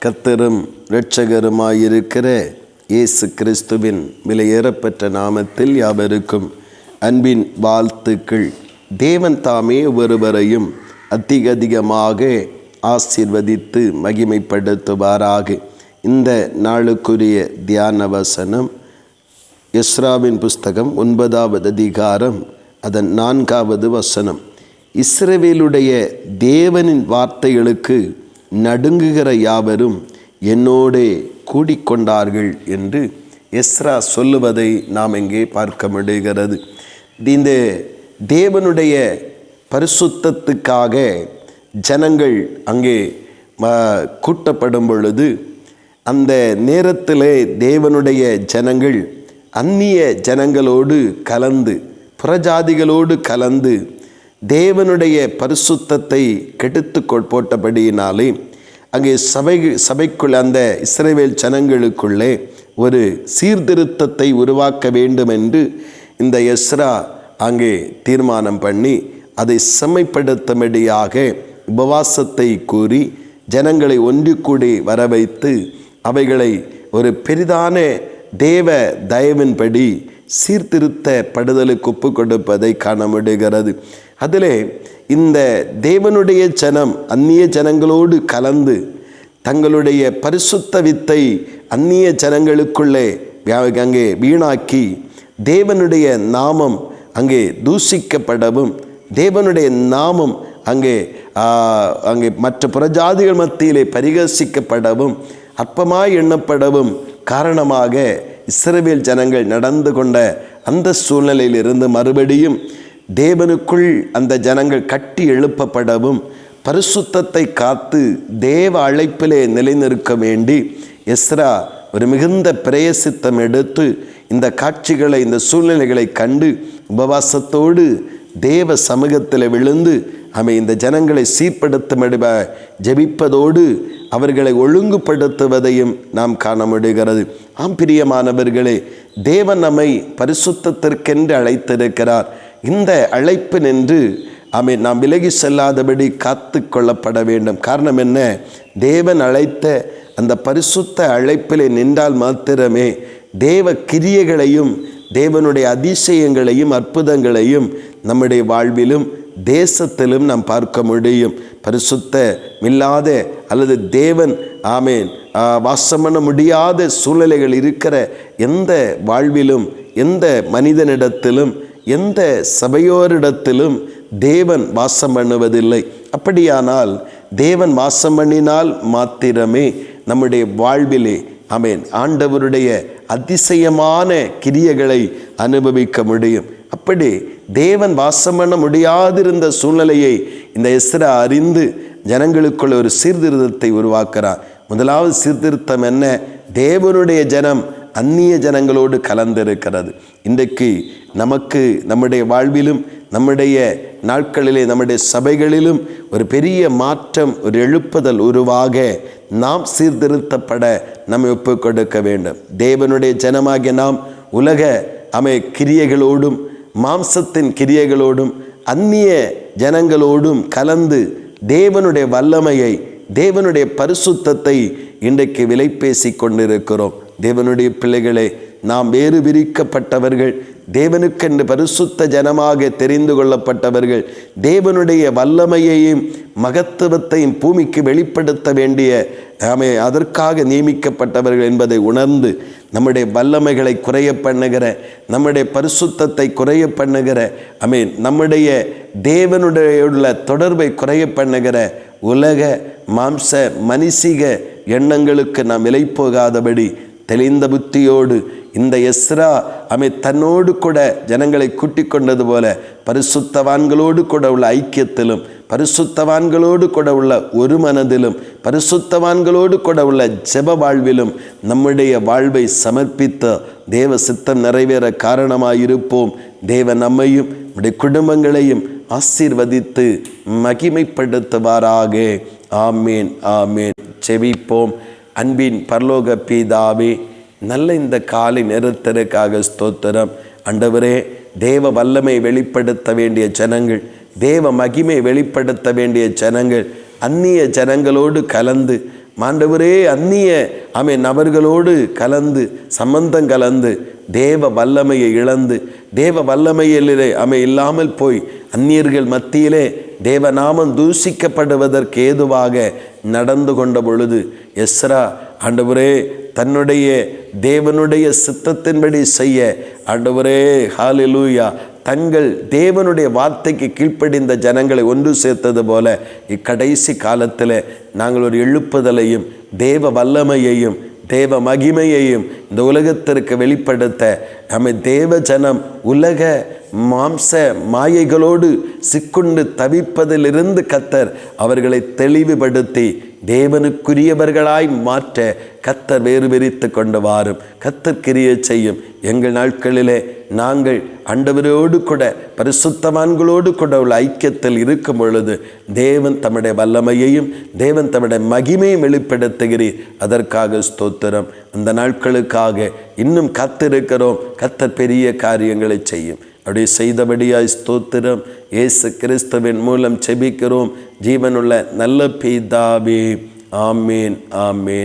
கர்த்தரும் இரட்சகருமாயிருக்கிற இயேசு கிறிஸ்துவின் விலையேறப்பெற்ற நாமத்தில் யாவருக்கும் அன்பின் வாழ்த்துக்கள். தேவன் தாமே ஒருவரையும் அதிகமாக ஆசீர்வதித்து மகிமைப்படுத்துவாராக. இந்த நாளுக்குரிய தியான வசனம் எஸ்ராவின் புஸ்தகம் 9வது அதிகாரம் அதன் 4வது வசனம். இஸ்ரவேலுடைய தேவனின் வார்த்தைகளுக்கு நடுங்குகிற யாவரும் என்னோடே கூடிக்கொண்டார்கள் என்று எஸ்ரா சொல்லுவதை நாம் இங்கே பார்க்க முடிகிறது. இந்த தேவனுடைய பரிசுத்தத்துக்காக ஜனங்கள் அங்கே கூட்டப்படும் பொழுது, அந்த நேரத்திலே தேவனுடைய ஜனங்கள் அந்நிய ஜனங்களோடு கலந்து, புறஜாதிகளோடு கலந்து தேவனுடைய பரிசுத்தத்தை கெடுத்து போட்டபடியினாலே அங்கே சபைக்குள் அந்த இஸ்ரவேல் ஜனங்களுக்குள்ளே ஒரு சீர்திருத்தத்தை உருவாக்க வேண்டும் என்று இந்த எஸ்ரா அங்கே தீர்மானம் பண்ணி அதை செம்மைப்படுத்தும்படியாக உபவாசத்தை கூறி ஜனங்களை ஒன்று கூடி வர வைத்து அவைகளை ஒரு பெரிதான தேவ தயவின்படி சீர்திருத்தப்படுதலுக்கு ஒப்பு கொடுப்பதை காண முடிகிறது. அதிலே இந்த தேவனுடைய ஜனம் அந்நிய ஜனங்களோடு கலந்து தங்களுடைய பரிசுத்த வித்தை அந்நிய ஜனங்களுக்குள்ளே அங்கே வீணாக்கி தேவனுடைய நாமம் அங்கே தூஷிக்கப்படவும், தேவனுடைய நாமம் அங்கே மற்ற புறஜாதிகள் மத்தியிலே பரிகசிக்கப்படவும், அற்பமாய் எண்ணப்படவும் காரணமாக இஸ்ரவேல் ஜனங்கள் நடந்து கொண்ட அந்த சூழ்நிலையிலிருந்து மறுபடியும் தேவனுக்குள் அந்த ஜனங்கள் கட்டி எழுப்பப்படவும், பரிசுத்தத்தை காத்து தேவ அழைப்பிலே நிலைநிற்க வேண்டி எஸ்ரா ஒரு மிகுந்த பிரயசித்தம் எடுத்து இந்த காட்சிகளை, இந்த சூழ்நிலைகளை கண்டு உபவாசத்தோடு தேவ சமூகத்தில் விழுந்து இந்த ஜனங்களை சீர்படுத்தும்படி ஜெபிப்பதோடு அவர்களை ஒழுங்குபடுத்துவதையும் நாம் காண முடிகிறது. பிரியமானவர்களே, தேவன் நம்மை பரிசுத்தத்திற்கென்று அழைத்திருக்கிறார். இந்த அழைப்பு நின்று நாம் விலகி செல்லாதபடி காத்து கொள்ளப்பட வேண்டும். காரணம் என்ன? தேவன் அழைத்த அந்த பரிசுத்த அழைப்பிலே நின்றால் மாத்திரமே தேவ கிரியைகளையும் தேவனுடைய அதிசயங்களையும் அற்புதங்களையும் நம்முடைய வாழ்விலும் தேசத்திலும் நாம் பார்க்க முடியும். பரிசுத்தமில்லாத அல்லது தேவன் வாசம் பண்ண முடியாத சூழ்நிலைகள் இருக்கிற எந்த வாழ்விலும், எந்த மனிதனிடத்திலும், எந்த சபையோரிடத்திலும் தேவன் வாசம் பண்ணுவதில்லை. அப்படியானால் தேவன் வாசம் பண்ணினால் மாத்திரமே நம்முடைய வாழ்விலே ஆண்டவருடைய அதிசயமான கிரியைகளை அனுபவிக்க முடியும். அப்படி தேவன் வாசம் பண்ண முடியாதிருந்த சூழ்நிலையை இந்த எஸ்ரா அறிந்து ஜனங்களுக்குள்ள ஒரு சீர்திருத்தத்தை உருவாக்குறார். முதலாவது சீர்திருத்தம் என்ன? தேவனுடைய ஜனம் அந்நிய ஜனங்களோடு கலந்திருக்கிறது. இன்றைக்கு நமக்கு நம்முடைய வாழ்விலும் நம்முடைய நாட்களிலே நம்முடைய சபைகளிலும் ஒரு பெரிய மாற்றம், ஒரு எழுப்புதல் உருவாக நாம் சீர்திருத்தப்பட நம்மை ஒப்பு கொடுக்க வேண்டும். தேவனுடைய ஜனமாகிய நாம் உலக கிரியைகளோடும் மாம்சத்தின் கிரியைகளோடும் அந்நிய ஜனங்களோடும் கலந்து தேவனுடைய வல்லமையை, தேவனுடைய பரிசுத்தத்தை இன்றைக்கு விலை பேசி கொண்டிருக்கிறோம். தேவனுடைய பிள்ளைகளே, நாம் வேறு பிரிக்கப்பட்டவர்கள், தேவனுக்கென்று பரிசுத்த ஜனமாக தெரிந்து கொள்ளப்பட்டவர்கள், தேவனுடைய வல்லமையையும் மகத்துவத்தையும் பூமிக்கு வெளிப்படுத்த வேண்டிய அதற்காக நியமிக்கப்பட்டவர்கள் என்பதை உணர்ந்து நம்முடைய வல்லமைகளை குறைய பண்ணுகிற, நம்முடைய பரிசுத்தத்தை குறைய பண்ணுகிற, நம்முடைய தேவனுடைய உள்ள தொடர்பை குறைய பண்ணுகிற உலக மாம்ச மனிசிக எண்ணங்களுக்கு நாம் விலை போகாதபடி தெளிந்த புத்தியோடு இந்த எஸ்ரா தன்னோடு கூட ஜனங்களை கூட்டிக் கொண்டது போல பரிசுத்தவான்களோடு கூட உள்ள ஐக்கியத்திலும், பரிசுத்தவான்களோடு கூட உள்ள ஒரு மனதிலும், பரிசுத்தவான்களோடு கூட உள்ள ஜெப வாழ்விலும் நம்முடைய வாழ்வை சமர்ப்பித்த தேவ சித்தம் நிறைவேற காரணமாயிருப்போம். தேவன் நம்மையும் நம்முடைய குடும்பங்களையும் ஆசீர்வதித்து மகிமைப்படுத்துவாராக. ஆமேன், ஆமேன். செபிப்போம். அன்பின் பரலோக பிதாவே, நல்ல இந்த காலை நேரத்திற்காக ஸ்தோத்திரம். ஆண்டவரே, தேவ வல்லமை வெளிப்படுத்த வேண்டிய ஜனங்கள், தேவ மகிமை வெளிப்படுத்த வேண்டிய ஜனங்கள் அந்நிய ஜனங்களோடு கலந்து ஆண்டவரே அந்நிய நபர்களோடு கலந்து சம்பந்தம் கலந்து தேவ வல்லமையை இழந்து தேவ வல்லமையிலே இல்லாமல் போய் அந்நியர்கள் மத்தியிலே தேவநாமம் தூஷிக்கப்படுவதற்கு ஏதுவாக நடந்து கொண்ட பொழுது எஸ்ரா ஆண்டவரே தன்னுடைய தேவனுடைய சித்தத்தின்படி செய்ய ஆண்டவரே ஹல்லேலூயா தங்கள் தேவனுடைய வார்த்தைக்கு கீழ்ப்படிந்த ஜனங்களை ஒன்று சேர்த்தது போல இக்கடைசி காலத்தில் நாங்கள் ஒரு எழுப்புதலையும் தேவ வல்லமையையும் தேவ மகிமையையும் இந்த உலகத்திற்கு வெளிப்படுத்த தேவ ஜனம் உலக மாம்ச மாயைகளோடு சிக்குண்டு தவிப்பதிலிருந்து கர்த்தர் அவர்களை தெளிவுபடுத்தி தேவனுக்குரியவர்களாய் மாற்ற கர்த்தர் வேறு விரித்து கொண்டு வாரும். கர்த்தர் கிரியை செய்யும். எங்கள் நாட்களிலே நாங்கள் ஆண்டவரோடு கூட பரிசுத்தவான்களோடு கூட உள்ள ஐக்கியத்தில் இருக்கும் பொழுது தேவன் தம்முடைய வல்லமையையும் தேவன் தம்முடைய மகிமையும் வெளிப்படுத்துகிறீர். அதற்காக ஸ்தோத்திரம். அந்த நாட்களுக்காக இன்னும் காத்திருக்கிறோம். கர்த்தர் பெரிய காரியங்களை செய்யும். அப்படி செய்தபடியாய் ஸ்தோத்திரம். இயேசு கிறிஸ்துவின் மூலம் செபிக்கிறோம் ஜீவனுள்ள நல்ல பிதாவே. ஆமேன், ஆமேன்.